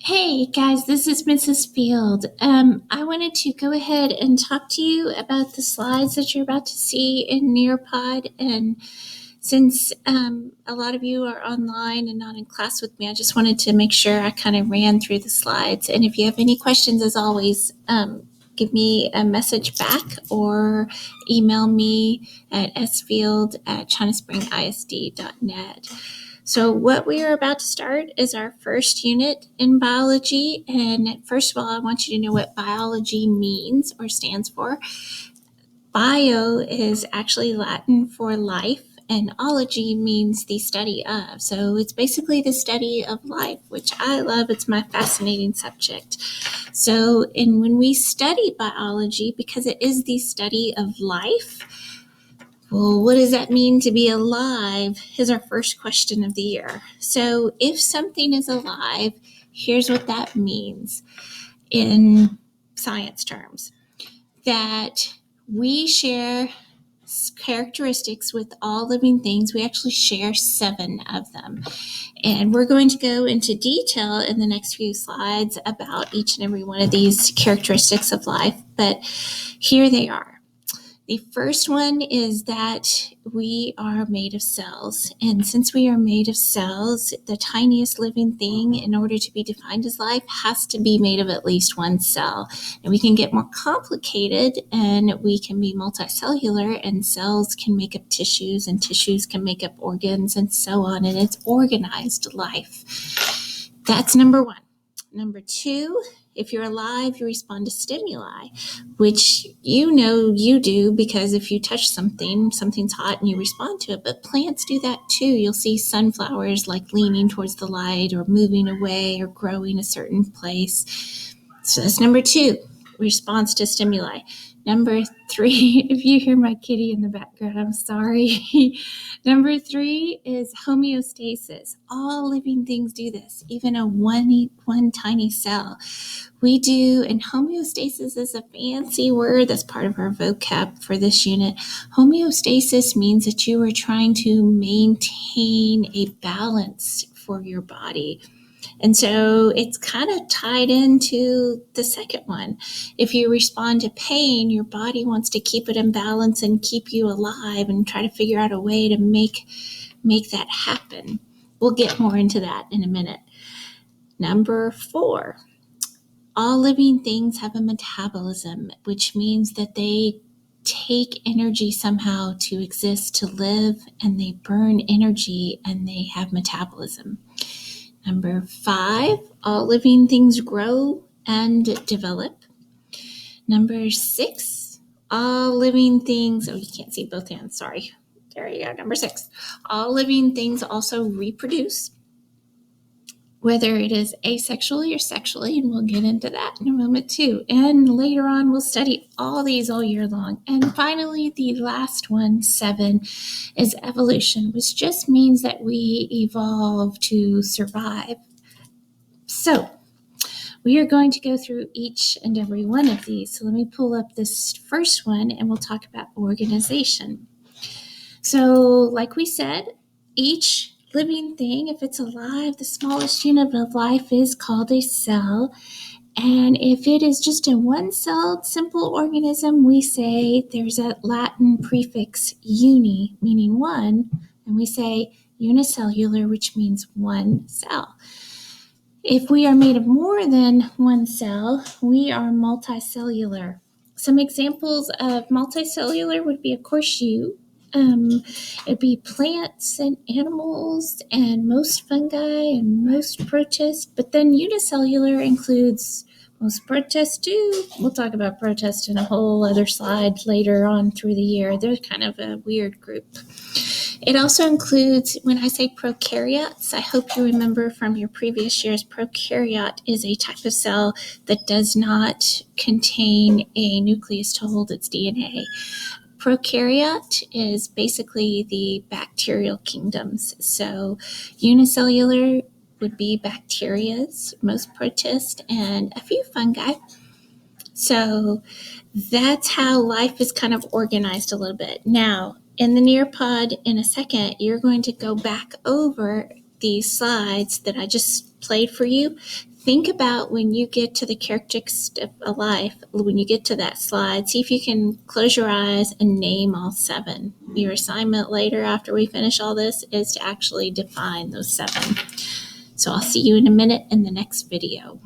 Hey guys, this is Mrs. Field. I wanted to go ahead and talk to you about the slides that you're about to see in nearpod. And since a lot of you are online and not in class with me, I just wanted to make sure I kind of ran through the slides. And if you have any questions, as always, give me a message back or email me at sfield@chinasspringisd.net. So what we are about to start is our first unit in biology. And first of all, I want you to know what biology means or stands for. Bio is actually Latin for life, and ology means the study of. So it's basically the study of life, which I love. It's my fascinating subject. So, and when we study biology, because it is the study of life, well, what does that mean to be alive is our first question of the year. So if something is alive, here's what that means in science terms. That we share characteristics with all living things. We actually share 7 of them. And we're going to go into detail in the next few slides about each and every one of these characteristics of life. But here they are. The first one is that we are made of cells. And since we are made of cells, the tiniest living thing, in order to be defined as life, has to be made of at least one cell. And we can get more complicated and we can be multicellular, and cells can make up tissues and tissues can make up organs and so on. And it's organized life. That's number 1. Number 2, if you're alive, you respond to stimuli, which you do, because if you touch something, something's hot and you respond to it. But plants do that too. You'll see sunflowers like leaning towards the light or moving away or growing a certain place. So that's number 2, response to stimuli. Number 3, if you hear my kitty in the background, I'm sorry. Number 3 is homeostasis. All living things do this, even a one tiny cell. We do, and homeostasis is a fancy word that's part of our vocab for this unit. Homeostasis means that you are trying to maintain a balance for your body. And so it's kind of tied into the second one. If you respond to pain, your body wants to keep it in balance and keep you alive and try to figure out a way to make that happen. We'll get more into that in a minute. Number 4, all living things have a metabolism, which means that they take energy somehow to exist, to live, and they burn energy and they have metabolism. Number 5, all living things grow and develop. Number 6, all living things, you can't see both hands, sorry. There you go, number 6. All living things also reproduce, whether it is asexually or sexually, and we'll get into that in a moment too. And later on, we'll study all these all year long. And finally, the last one, 7, is evolution, which just means that we evolve to survive. So we are going to go through each and every one of these. So let me pull up this first one and we'll talk about organization. So like we said, each living thing, if it's alive, the smallest unit of life is called a cell. And if it is just a one-celled simple organism, we say there's a Latin prefix uni, meaning one, and we say unicellular, which means one cell. If we are made of more than one cell, we are multicellular. Some examples of multicellular would be, of course, you. It'd be plants and animals and most fungi and most protists, but then unicellular includes most protists too. We'll talk about protists in a whole other slide later on through the year. They're kind of a weird group. It also includes, when I say prokaryotes, I hope you remember from your previous years, prokaryote is a type of cell that does not contain a nucleus to hold its DNA. Prokaryote is basically the bacterial kingdoms. So unicellular would be bacterias, most protists, and a few fungi. So that's how life is kind of organized a little bit. Now, in the nearpod, in a second, you're going to go back over these slides that I just played for you. think about when you get to the characteristics of life, when you get to that slide, see if you can close your eyes and name all 7. Your assignment later, after we finish all this, is to actually define those 7. So I'll see you in a minute in the next video.